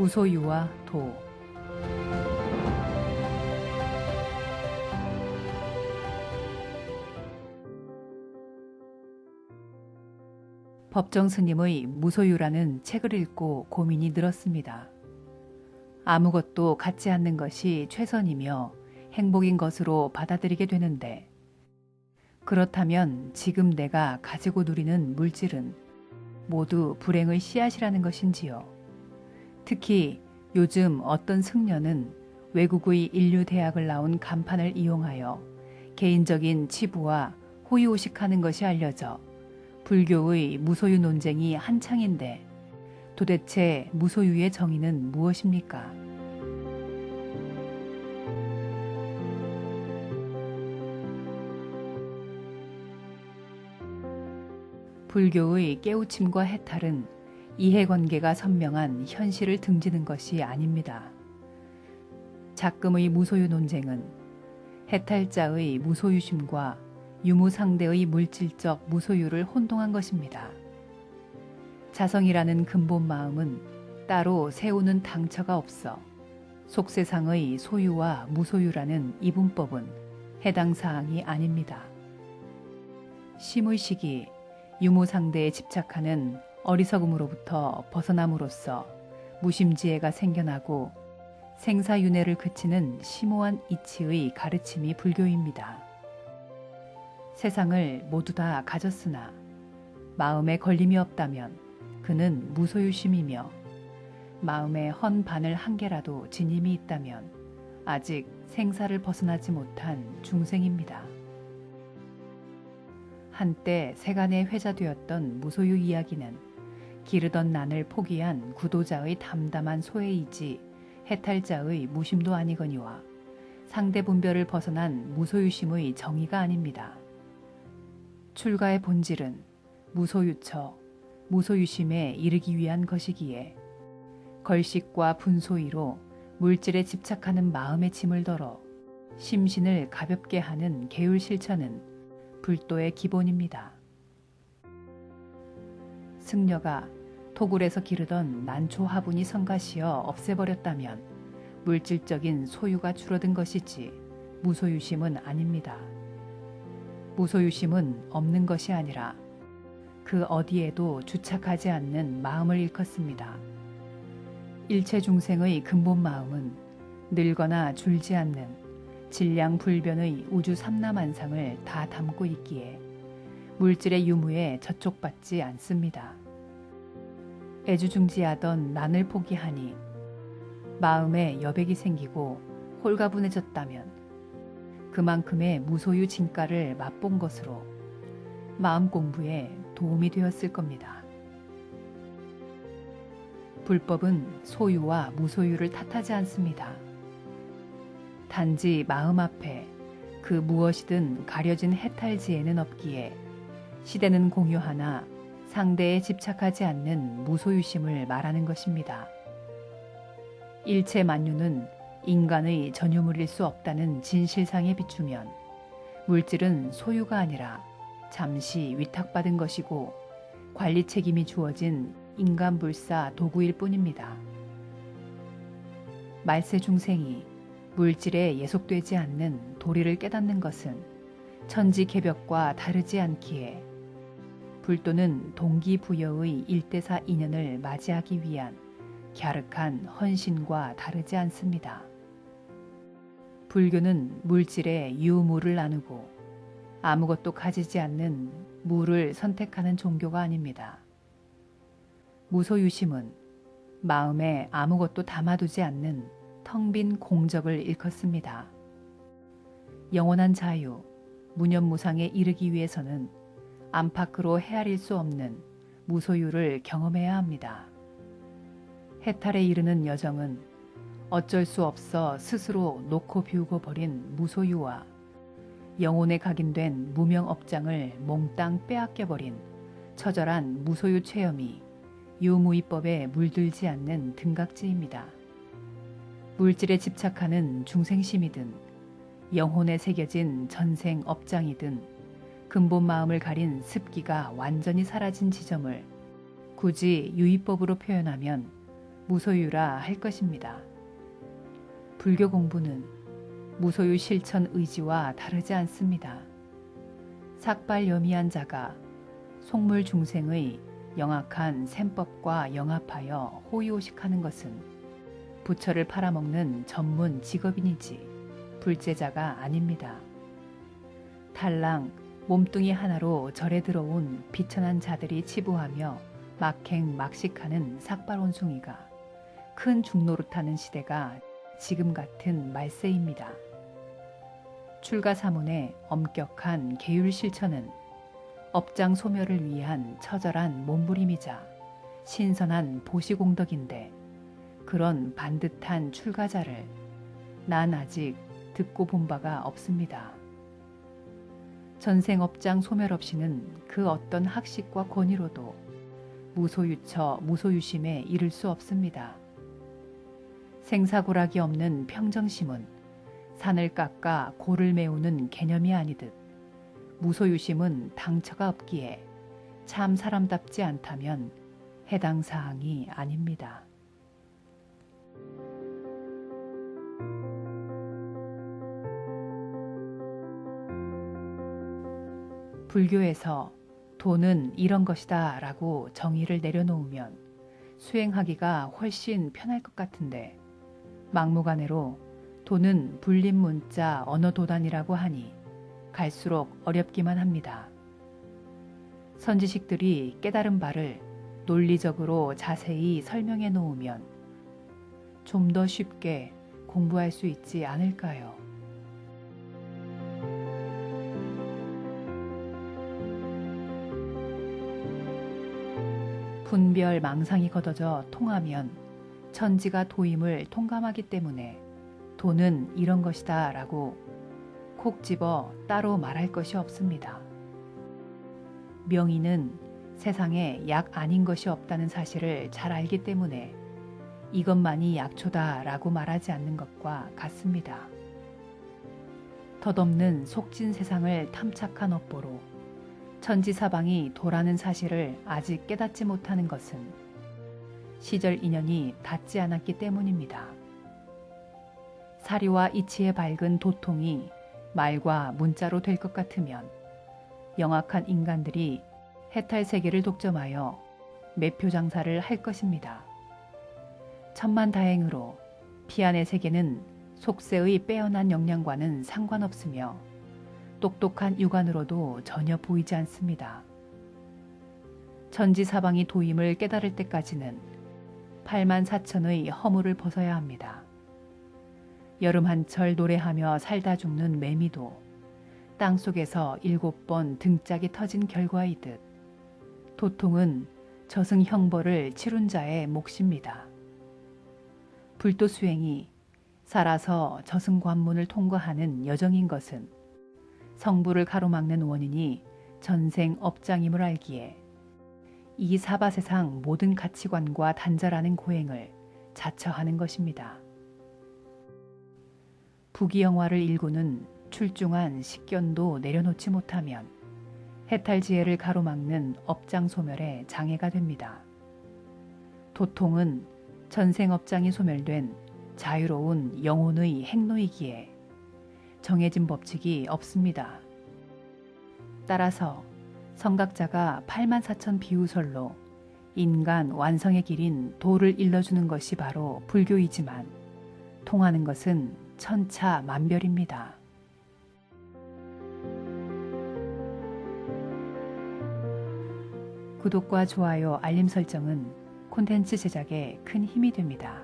무소유와 도. 법정 스님의 무소유라는 책을 읽고 고민이 늘었습니다. 아무것도 갖지 않는 것이 최선이며 행복인 것으로 받아들이게 되는데, 그렇다면 지금 내가 가지고 누리는 물질은 모두 불행의 씨앗이라는 것인지요. 특히 요즘 어떤 승려는 외국의 인류 대학을 나온 간판을 이용하여 개인적인 치부와 호의호식하는 것이 알려져 불교의 무소유 논쟁이 한창인데, 도대체 무소유의 정의는 무엇입니까? 불교의 깨우침과 해탈은 이해관계가 선명한 현실을 등지는 것이 아닙니다. 작금의 무소유 논쟁은 해탈자의 무소유심과 유무상대의 물질적 무소유를 혼동한 것입니다. 자성이라는 근본 마음은 따로 세우는 당처가 없어 속세상의 소유와 무소유라는 이분법은 해당 사항이 아닙니다. 심의 시기 유무상대에 집착하는 어리석음으로부터 벗어남으로써 무심지혜가 생겨나고 생사윤회를 그치는 심오한 이치의 가르침이 불교입니다. 세상을 모두 다 가졌으나 마음에 걸림이 없다면 그는 무소유심이며, 마음에 헌 바늘 한 개라도 진임이 있다면 아직 생사를 벗어나지 못한 중생입니다. 한때 세간에 회자되었던 무소유 이야기는 기르던 난을 포기한 구도자의 담담한 소회이지 해탈자의 무심도 아니거니와 상대 분별을 벗어난 무소유심의 정의가 아닙니다. 출가의 본질은 무소유처, 무소유심에 이르기 위한 것이기에 걸식과 분소이로 물질에 집착하는 마음의 짐을 덜어 심신을 가볍게 하는 계율 실천은 불도의 기본입니다. 승려가 토굴에서 기르던 난초 화분이 성가시어 없애버렸다면 물질적인 소유가 줄어든 것이지 무소유심은 아닙니다. 무소유심은 없는 것이 아니라 그 어디에도 주착하지 않는 마음을 일컫습니다. 일체 중생의 근본 마음은 늙거나 줄지 않는 질량불변의 우주 삼라만상을 다 담고 있기에 물질의 유무에 저촉받지 않습니다. 애주중지하던 난을 포기하니 마음에 여백이 생기고 홀가분해졌다면 그만큼의 무소유 진가를 맛본 것으로 마음 공부에 도움이 되었을 겁니다. 불법은 소유와 무소유를 탓하지 않습니다. 단지 마음 앞에 그 무엇이든 가려진 해탈지에는 없기에 시대는 공유하나 상대에 집착하지 않는 무소유심을 말하는 것입니다. 일체 만유는 인간의 전유물일 수 없다는 진실상에 비추면 물질은 소유가 아니라 잠시 위탁받은 것이고 관리 책임이 주어진 인간불사 도구일 뿐입니다. 말세 중생이 물질에 예속되지 않는 도리를 깨닫는 것은 천지개벽과 다르지 않기에 불도는 동기부여의 일대사 인연을 맞이하기 위한 갸륵한 헌신과 다르지 않습니다. 불교는 물질에 유무를 나누고 아무것도 가지지 않는 무를 선택하는 종교가 아닙니다. 무소유심은 마음에 아무것도 담아두지 않는 텅 빈 공적을 일컫습니다. 영원한 자유, 무념무상에 이르기 위해서는 안팎으로 헤아릴 수 없는 무소유를 경험해야 합니다. 해탈에 이르는 여정은 어쩔 수 없어 스스로 놓고 비우고 버린 무소유와 영혼에 각인된 무명업장을 몽땅 빼앗겨버린 처절한 무소유 체험이 유무위법에 물들지 않는 등각지입니다. 물질에 집착하는 중생심이든 영혼에 새겨진 전생 업장이든 근본 마음을 가린 습기가 완전히 사라진 지점을 굳이 유의법으로 표현하면 무소유라 할 것입니다. 불교 공부는 무소유 실천 의지와 다르지 않습니다. 삭발여미한 자가 속물 중생의 영악한 셈법과 영합하여 호의호식하는 것은 부처를 팔아먹는 전문 직업인이지 불제자가 아닙니다. 달랑 몸뚱이 하나로 절에 들어온 비천한 자들이 치부하며 막행막식하는 삭발원숭이가 큰 중노릇하는 시대가 지금 같은 말세입니다. 출가사문의 엄격한 계율 실천은 업장 소멸을 위한 처절한 몸부림이자 신선한 보시공덕인데 그런 반듯한 출가자를 난 아직 듣고 본 바가 없습니다. 전생업장 소멸 없이는 그 어떤 학식과 권위로도 무소유처 무소유심에 이를 수 없습니다. 생사고락이 없는 평정심은 산을 깎아 고를 메우는 개념이 아니듯 무소유심은 당처가 없기에 참 사람답지 않다면 해당 사항이 아닙니다. 불교에서 돈은 이런 것이다 라고 정의를 내려놓으면 수행하기가 훨씬 편할 것 같은데 막무가내로 돈은 불림문자 언어도단이라고 하니 갈수록 어렵기만 합니다. 선지식들이 깨달은 바를 논리적으로 자세히 설명해 놓으면 좀 더 쉽게 공부할 수 있지 않을까요? 분별 망상이 걷어져 통하면 천지가 도임을 통감하기 때문에 돈은 이런 것이다 라고 콕 집어 따로 말할 것이 없습니다. 명의는 세상에 약 아닌 것이 없다는 사실을 잘 알기 때문에 이것만이 약초다 라고 말하지 않는 것과 같습니다. 덧없는 속진 세상을 탐착한 업보로 천지사방이 도라는 사실을 아직 깨닫지 못하는 것은 시절 인연이 닿지 않았기 때문입니다. 사리와 이치에 밝은 도통이 말과 문자로 될 것 같으면 영악한 인간들이 해탈 세계를 독점하여 매표 장사를 할 것입니다. 천만다행으로 피안의 세계는 속세의 빼어난 역량과는 상관없으며 똑똑한 육안으로도 전혀 보이지 않습니다. 천지사방이 도임을 깨달을 때까지는 8만 4천의 허물을 벗어야 합니다. 여름 한철 노래하며 살다 죽는 매미도 땅속에서 7번 등짝이 터진 결과이듯 도통은 저승 형벌을 치룬 자의 몫입니다. 불도 수행이 살아서 저승 관문을 통과하는 여정인 것은 성부를 가로막는 원인이 전생 업장임을 알기에 이 사바세상 모든 가치관과 단절하는 고행을 자처하는 것입니다. 부귀영화를 일구는 출중한 식견도 내려놓지 못하면 해탈지혜를 가로막는 업장 소멸에 장애가 됩니다. 도통은 전생업장이 소멸된 자유로운 영혼의 행로이기에 정해진 법칙이 없습니다. 따라서 성각자가 8만 4천 비유설로 인간 완성의 길인 도를 일러주는 것이 바로 불교이지만 통하는 것은 천차만별입니다. 구독과 좋아요, 알림 설정은 콘텐츠 제작에 큰 힘이 됩니다.